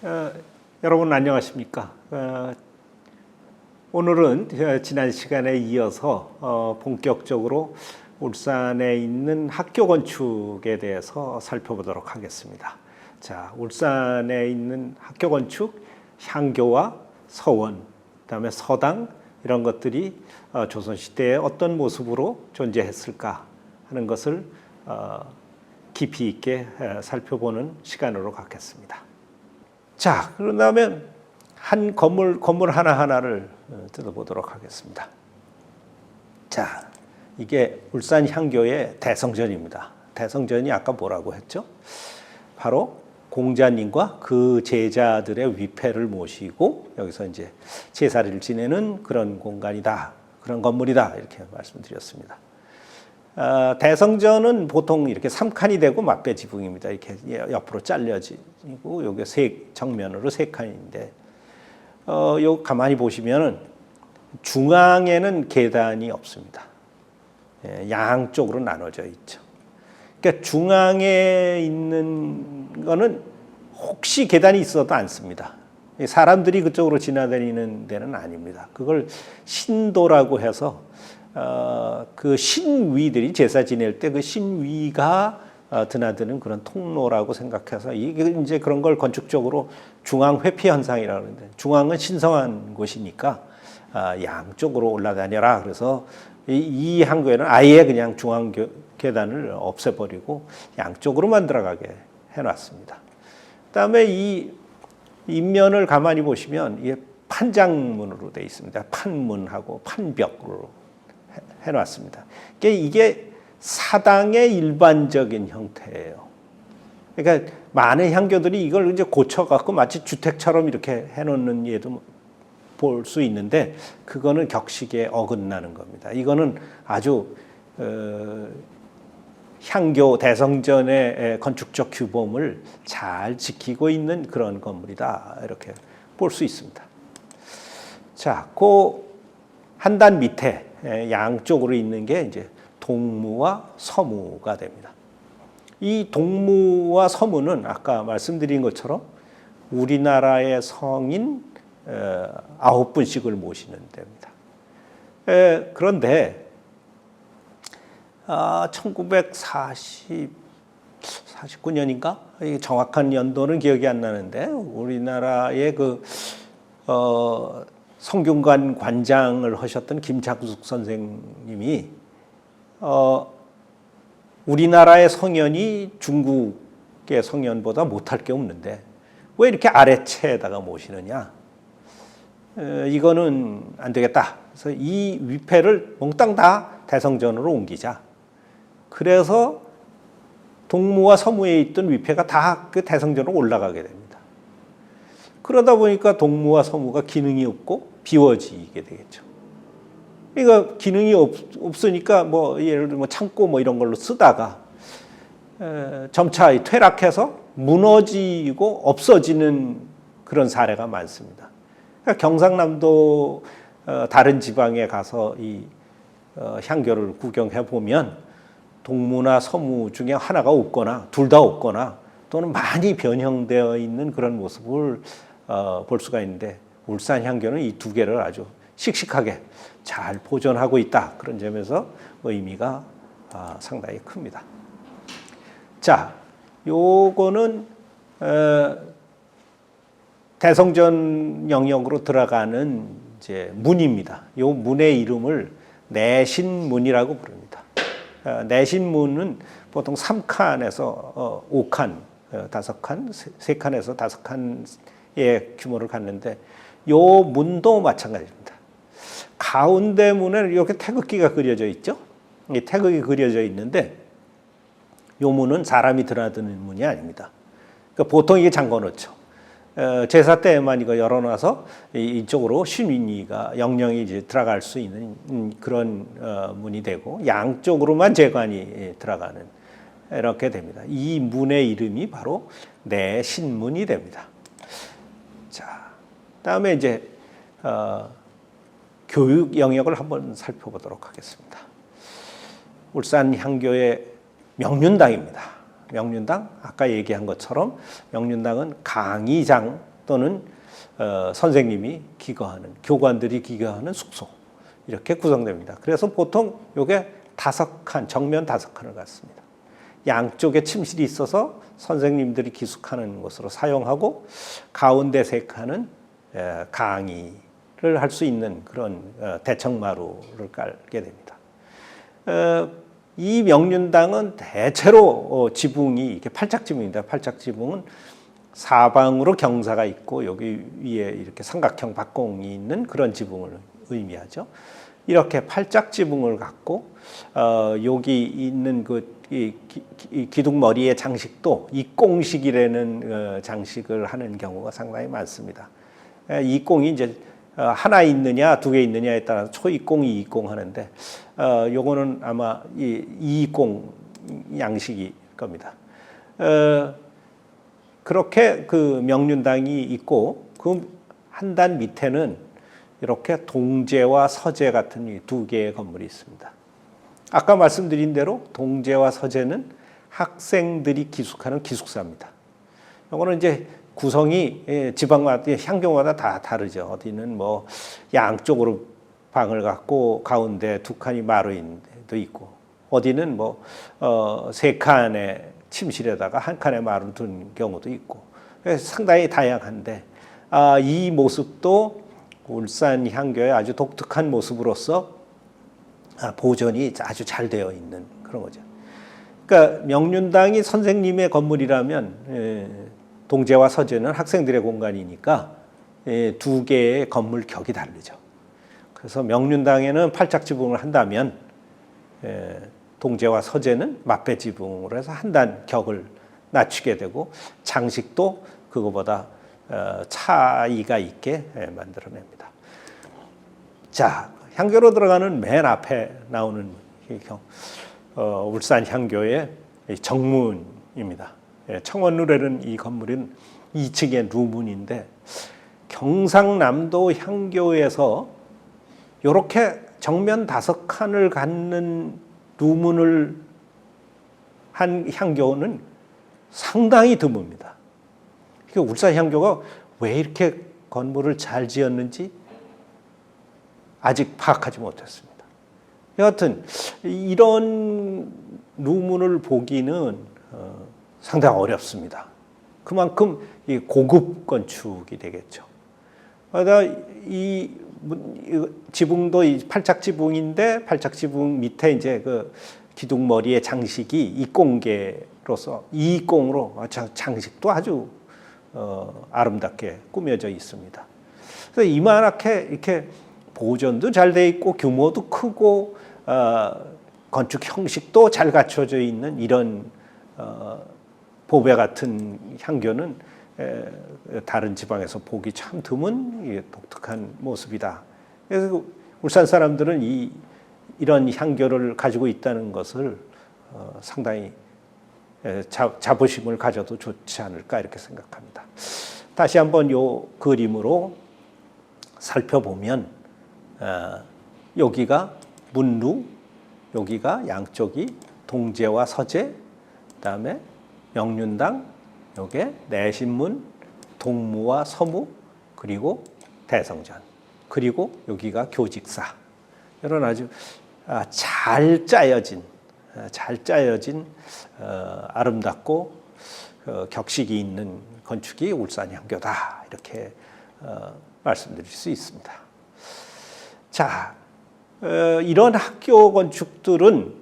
어, 여러분 안녕하십니까? 오늘은 지난 시간에 이어서 본격적으로 울산에 있는 학교 건축에 대해서 살펴보도록 하겠습니다. 자, 울산에 있는 학교 건축, 향교와 서원, 그다음에 서당 이런 것들이 조선시대에 어떤 모습으로 존재했을까 하는 것을 깊이 있게 살펴보는 시간으로 갖겠습니다. 자, 그러면 한 건물 하나하나를 뜯어보도록 하겠습니다. 자, 이게 울산 향교의 대성전입니다. 대성전이 아까 뭐라고 했죠? 바로 공자님과 그 제자들의 위패를 모시고 여기서 이제 제사를 지내는 그런 공간이다, 그런 건물이다 이렇게 말씀드렸습니다. 대성전은 보통 이렇게 3칸이 되고 맞배 지붕입니다. 이렇게 옆으로 잘려지고 여기 정면으로 3칸인데 요 가만히 보시면은 중앙에는 계단이 없습니다. 양쪽으로 나눠져 있죠. 그러니까 중앙에 있는 거는 혹시 계단이 있어도 안 씁니다. 사람들이 그쪽으로 지나다니는 데는 아닙니다. 그걸 신도라고 해서 그 신위들이 제사 지낼 때 그 신위가 드나드는 그런 통로라고 생각해서 이게 이제 그런 걸 건축적으로 중앙 회피 현상이라고 하는데, 중앙은 신성한 곳이니까 양쪽으로 올라다녀라. 그래서 이 항구에는 아예 그냥 중앙 계단을 없애버리고 양쪽으로만 들어가게 해놨습니다. 그다음에 이 인면을 가만히 보시면 이게 판장문으로 되어 있습니다. 판문하고 판벽으로 해놨습니다. 이게 사당의 일반적인 형태예요. 그러니까 많은 향교들이 이걸 이제 고쳐갖고 마치 주택처럼 이렇게 해놓는 예도 볼 수 있는데 그거는 격식에 어긋나는 겁니다. 이거는 아주 향교 대성전의 건축적 규범을 잘 지키고 있는 그런 건물이다 이렇게 볼 수 있습니다. 자, 그 한 단 밑에 양쪽으로 있는 게 이제 동무와 서무가 됩니다. 이 동무와 서무는 아까 말씀드린 것처럼 우리나라의 성인 9분씩을 모시는 데입니다. 그런데 1949년인가? 정확한 연도는 기억이 안 나는데 우리나라의 성균관 관장을 하셨던 김장숙 선생님이 우리나라의 성현이 중국의 성현보다 못할 게 없는데 왜 이렇게 아래채에다가 모시느냐? 이거는 안 되겠다. 그래서 이 위패를 몽땅 다 대성전으로 옮기자. 그래서 동무와 서무에 있던 위패가 다 그 대성전으로 올라가게 됩니다. 그러다 보니까 동무와 서무가 기능이 없고 비워지게 되겠죠. 그러니까 기능이 없으니까 예를 들면 창고 이런 걸로 쓰다가 점차 퇴락해서 무너지고 없어지는 그런 사례가 많습니다. 그러니까 경상남도 다른 지방에 가서 이 향교를 구경해 보면 동무나 서무 중에 하나가 없거나 둘 다 없거나 또는 많이 변형되어 있는 그런 모습을 볼 수가 있는데 울산 향교는 이 두 개를 아주 씩씩하게 잘 보존하고 있다. 그런 점에서 의미가 상당히 큽니다. 자, 요거는 대성전 영역으로 들어가는 이제 문입니다. 요 문의 이름을 내신문이라고 부릅니다. 내신문은 보통 3칸에서 5칸, 5칸, 3칸에서 5칸의 규모를 갖는데 요 문도 마찬가지입니다. 가운데 문에 이렇게 태극기가 그려져 있죠. 이 태극이 그려져 있는데 요 문은 사람이 드나드는 문이 아닙니다. 그러니까 보통 이게 잠궈 놓죠. 제사 때만 이거 열어놔서 이쪽으로 신윈이가 영령이 이제 들어갈 수 있는 그런 문이 되고 양쪽으로만 제관이 들어가는 이렇게 됩니다. 이 문의 이름이 바로 내신문이 됩니다. 자, 다음에 이제 교육 영역을 한번 살펴보도록 하겠습니다. 울산 향교의 명륜당입니다. 명륜당, 아까 얘기한 것처럼 명륜당은 강의장 또는 선생님이 기거하는, 교관들이 기거하는 숙소 이렇게 구성됩니다. 그래서 보통 이게 5칸, 정면 5칸을 갖습니다. 양쪽에 침실이 있어서 선생님들이 기숙하는 곳으로 사용하고 가운데 3칸은 강의를 할 수 있는 그런 대청마루를 깔게 됩니다. 이 명륜당은 대체로 지붕이 이렇게 팔짝지붕입니다. 팔짝지붕은 사방으로 경사가 있고 여기 위에 이렇게 삼각형 박공이 있는 그런 지붕을 의미하죠. 이렇게 팔짝지붕을 갖고 여기 있는 그 기둥 머리의 장식도 이꽁식이라는 장식을 하는 경우가 상당히 많습니다. 이꽁이 이제 하나 있느냐 2개 있느냐에 따라서 초이꽁, 이이꽁 하는데 요거는 아마 이이꽁 양식일 겁니다. 그렇게 그 명륜당이 있고 그 한 단 밑에는 이렇게 동제와 서제 같은 2개의 건물이 있습니다. 아까 말씀드린 대로 동제와 서제는 학생들이 기숙하는 기숙사입니다. 이거는 이제 구성이 지방마다 향교마다 다 다르죠. 어디는 뭐 양쪽으로 방을 갖고 가운데 2칸이 마루인 데도 있고, 어디는 뭐 3칸의 침실에다가 1칸의 마루를 둔 경우도 있고, 상당히 다양한데 이 모습도 울산 향교의 아주 독특한 모습으로서 보존이 아주 잘 되어 있는 그런 거죠. 그러니까 명륜당이 선생님의 건물이라면 동제와 서제는 학생들의 공간이니까 2개의 건물 격이 다르죠. 그래서 명륜당에는 팔짝지붕을 한다면 동제와 서제는 맞배지붕으로 해서 한 단 격을 낮추게 되고 장식도 그거보다 차이가 있게 만들어냅니다. 자, 향교로 들어가는 맨 앞에 나오는 울산 향교의 정문입니다. 청원루라는 이 건물은 2층의 루문인데 경상남도 향교에서 이렇게 정면 5칸을 갖는 루문을 한 향교는 상당히 드뭅니다. 울산 향교가 왜 이렇게 건물을 잘 지었는지 아직 파악하지 못했습니다. 여하튼 이런 루문을 보기는 상당히 어렵습니다. 그만큼 고급 건축이 되겠죠. 이 지붕도 팔짝지붕인데 팔짝지붕 밑에 이제 그 기둥머리의 장식이 이꽁계로서 이꽁으로 장식도 아주 아름답게 꾸며져 있습니다. 그래서 이만하게 이렇게 보존도 잘 돼 있고 규모도 크고 건축 형식도 잘 갖춰져 있는 이런 보배 같은 향교는 다른 지방에서 보기 참 드문 독특한 모습이다. 그래서 울산 사람들은 이런 향교를 가지고 있다는 것을 상당히 자부심을 가져도 좋지 않을까 이렇게 생각합니다. 다시 한번 이 그림으로 살펴보면 여기가 문루, 여기가 양쪽이 동제와 서제, 그다음에 명륜당, 요게 내신문, 동무와 서무, 그리고 대성전, 그리고 여기가 교직사. 이런 아주 잘 짜여진 아름답고 격식이 있는 건축이 울산 향교다 이렇게 말씀드릴 수 있습니다. 자, 이런 학교 건축들은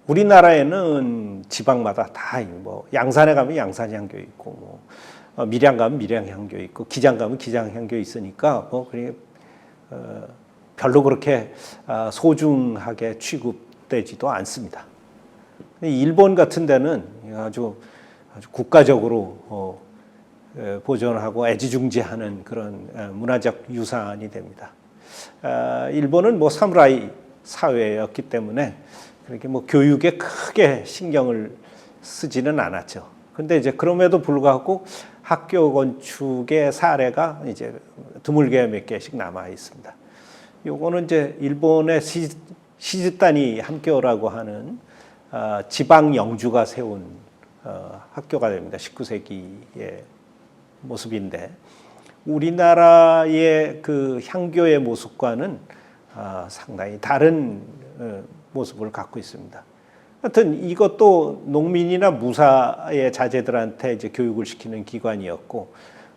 우리나라에는 지방마다 다 뭐 양산에 가면 양산 향교 있고 뭐 밀양 가면 밀양 향교 있고 기장 가면 기장 향교 있으니까 뭐 그게 별로 그렇게 소중하게 취급되지도 않습니다. 일본 같은 데는 아주 국가적으로 보존하고 애지중지하는 그런 문화적 유산이 됩니다. 일본은 뭐 사무라이 사회였기 때문에 그렇게 뭐 교육에 크게 신경을 쓰지는 않았죠. 근데 이제 그럼에도 불구하고 학교 건축의 사례가 이제 드물게 몇 개씩 남아 있습니다. 요거는 이제 일본의 시즈다니 학교라고 하는 지방 영주가 세운 학교가 됩니다. 19세기에 모습인데 우리나라의 그 향교의 모습과는 상당히 다른 모습을 갖고 있습니다. 하여튼 이것도 농민이나 무사의 자제들한테 이제 교육을 시키는 기관이었고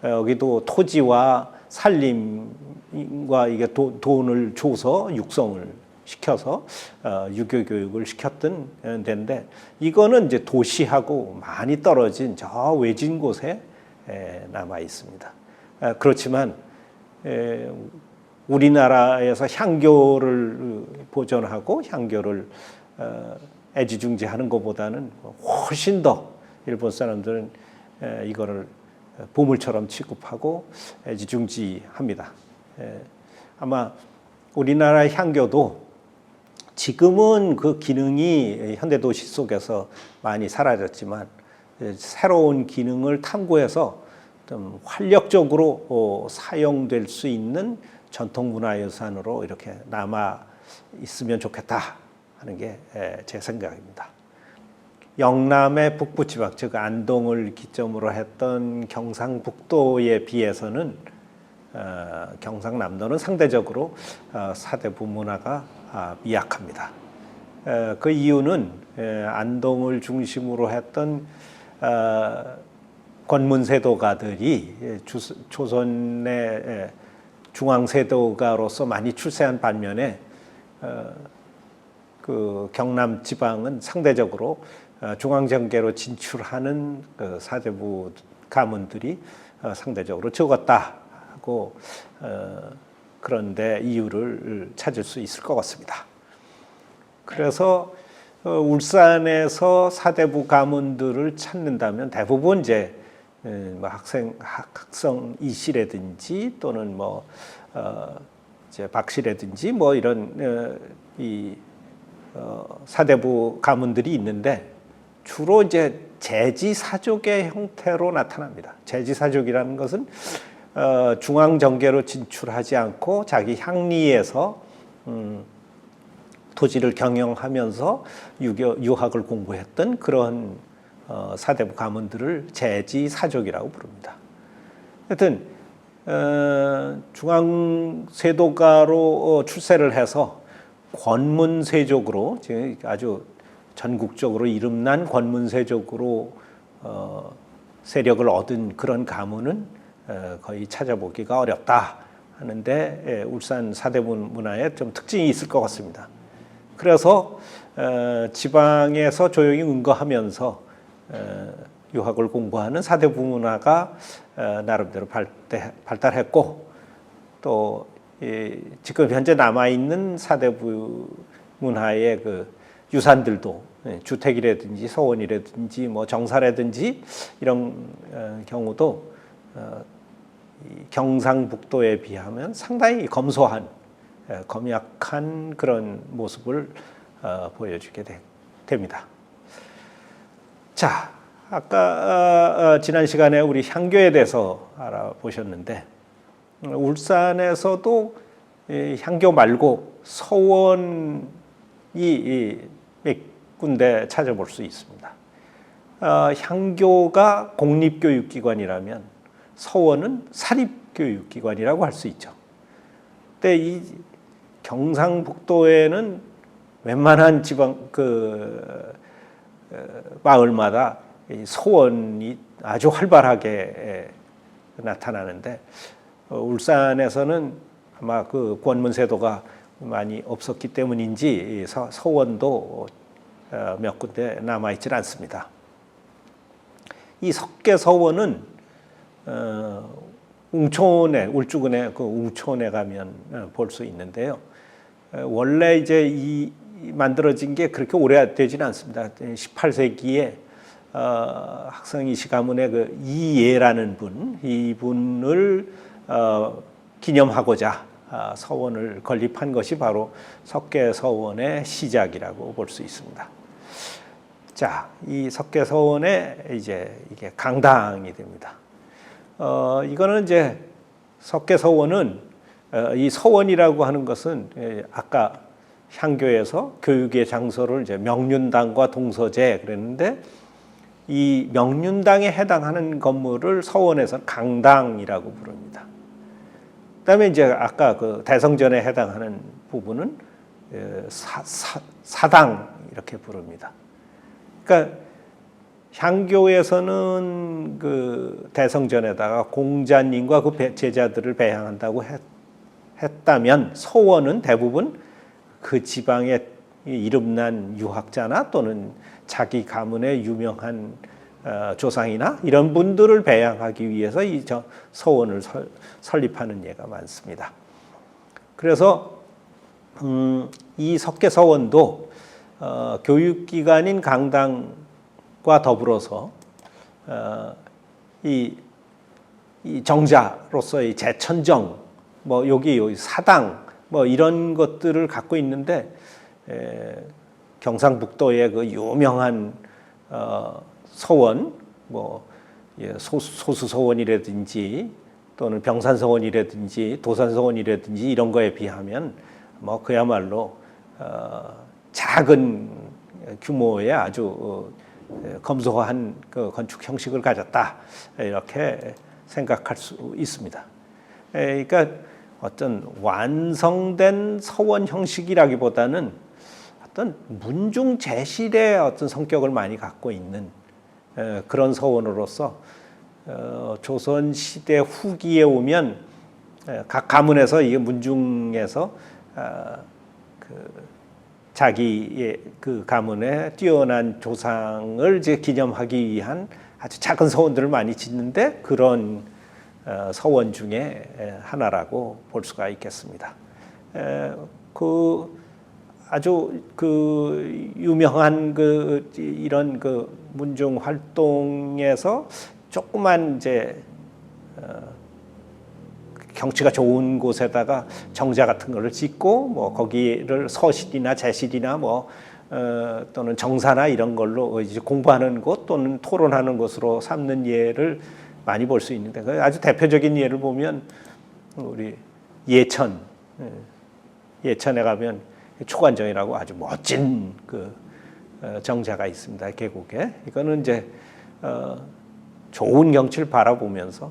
여기도 토지와 산림과 이게 돈을 줘서 육성을 시켜서 유교 교육을 시켰던 데인데 이거는 이제 도시하고 많이 떨어진 저 외진 곳에 남아 있습니다. 그렇지만 우리나라에서 향교를 보존하고 향교를 애지중지하는 것보다는 훨씬 더 일본 사람들은 이거를 보물처럼 취급하고 애지중지합니다. 아마 우리나라 향교도 지금은 그 기능이 현대도시 속에서 많이 사라졌지만 새로운 기능을 탐구해서 좀 활력적으로 사용될 수 있는 전통문화유산으로 이렇게 남아 있으면 좋겠다 하는 게 제 생각입니다. 영남의 북부지방, 즉 안동을 기점으로 했던 경상북도에 비해서는 경상남도는 상대적으로 사대부 문화가 미약합니다. 그 이유는 안동을 중심으로 했던 권문세도가들이 조선의 중앙세도가로서 많이 출세한 반면에 그 경남 지방은 상대적으로 중앙정계로 진출하는 그 사대부 가문들이 상대적으로 적었다 하고 그런데 이유를 찾을 수 있을 것 같습니다. 그래서 울산에서 사대부 가문들을 찾는다면 대부분 이제 학성 이씨라든지 또는 이제 박씨라든지 이런 사대부 가문들이 있는데 주로 이제 제지사족의 형태로 나타납니다. 제지사족이라는 것은 중앙 정계로 진출하지 않고 자기 향리에서 토지를 경영하면서 유학을 공부했던 그런 사대부 가문들을 제지사족이라고 부릅니다. 하여튼 중앙세도가로 출세를 해서 권문세족으로 아주 전국적으로 이름난 권문세족으로 세력을 얻은 그런 가문은 거의 찾아보기가 어렵다 하는데 울산 사대부 문화에 좀 특징이 있을 것 같습니다. 그래서 지방에서 조용히 은거하면서 유학을 공부하는 사대부 문화가 나름대로 발달했고 또 지금 현재 남아 있는 사대부 문화의 그 유산들도 주택이라든지 서원이라든지 정사라든지 이런 경우도 경상북도에 비하면 상당히 검소한 검약한 그런 모습을 보여주게 됩니다. 자, 아까 지난 시간에 우리 향교에 대해서 알아보셨는데 울산에서도 향교 말고 서원이 몇 군데 찾아볼 수 있습니다. 향교가 공립교육기관이라면 서원은 사립교육기관이라고 할 수 있죠. 근데 이 경상북도에는 웬만한 지방 마을마다 이 서원이 아주 활발하게 나타나는데 울산에서는 아마 그 권문세도가 많이 없었기 때문인지 서원도 몇 군데 남아 있질 않습니다. 이 석계서원은 웅촌에 울주군의 그 웅촌에 가면 볼 수 있는데요. 원래 이제 이 만들어진 게 그렇게 오래되지는 않습니다. 18세기에 학성이시 가문의 그 이예라는 이분을 기념하고자 서원을 건립한 것이 바로 석계서원의 시작이라고 볼 수 있습니다. 자, 이 석계서원에 이제 이게 강당이 됩니다. 이거는 이제 석계서원은 이 서원이라고 하는 것은 아까 향교에서 교육의 장소를 이제 명륜당과 동서제 그랬는데 이 명륜당에 해당하는 건물을 서원에서는 강당이라고 부릅니다. 그다음에 이제 아까 그 대성전에 해당하는 부분은 사당 이렇게 부릅니다. 그러니까 향교에서는 그 대성전에다가 공자님과 그 제자들을 배양한다고 했다면 서원은 대부분 그 지방의 이름난 유학자나 또는 자기 가문의 유명한 조상이나 이런 분들을 배양하기 위해서 이 서원을 설립하는 예가 많습니다. 그래서 이 석계서원도 교육기관인 강당과 더불어서 이 정자로서의 제천정, 뭐 여기 사당, 뭐 이런 것들을 갖고 있는데 경상북도의 그 유명한 서원, 뭐 소수서원이라든지 또는 병산서원이라든지 도산서원이라든지 이런 거에 비하면 뭐 그야말로 작은 규모의 아주 검소한 그 건축 형식을 가졌다 이렇게 생각할 수 있습니다. 그러니까 어떤 완성된 서원 형식이라기보다는 어떤 문중 제실의 어떤 성격을 많이 갖고 있는 그런 서원으로서 조선 시대 후기에 오면 각 가문에서 이게 문중에서 자기의 그 가문의 뛰어난 조상을 이제 기념하기 위한 아주 작은 서원들을 많이 짓는데 그런 서원 중에 하나라고 볼 수가 있겠습니다. 그 아주 그 유명한 그 이런 그 문중 활동에서 조그만 이제 경치가 좋은 곳에다가 정자 같은 거를 짓고 뭐 거기를 서실이나 제실이나 뭐 또는 정사나 이런 걸로 이제 공부하는 곳 또는 토론하는 곳으로 삼는 예를 많이 볼 수 있는데 아주 대표적인 예를 보면 우리 예천에 가면 초관정이라고 아주 멋진 그 정자가 있습니다. 계곡에 이거는 이제 좋은 경치를 바라보면서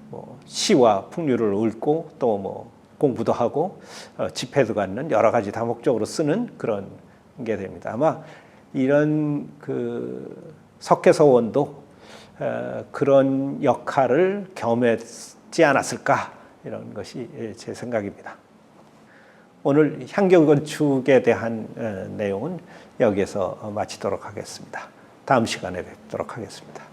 뭐 시와 풍류를 읊고 또 뭐 공부도 하고 집회도 갖는 여러 가지 다목적으로 쓰는 그런 게 됩니다. 아마 이런 그 석회서원도 그런 역할을 겸했지 않았을까 이런 것이 제 생각입니다. 오늘 향교 건축에 대한 내용은 여기에서 마치도록 하겠습니다. 다음 시간에 뵙도록 하겠습니다.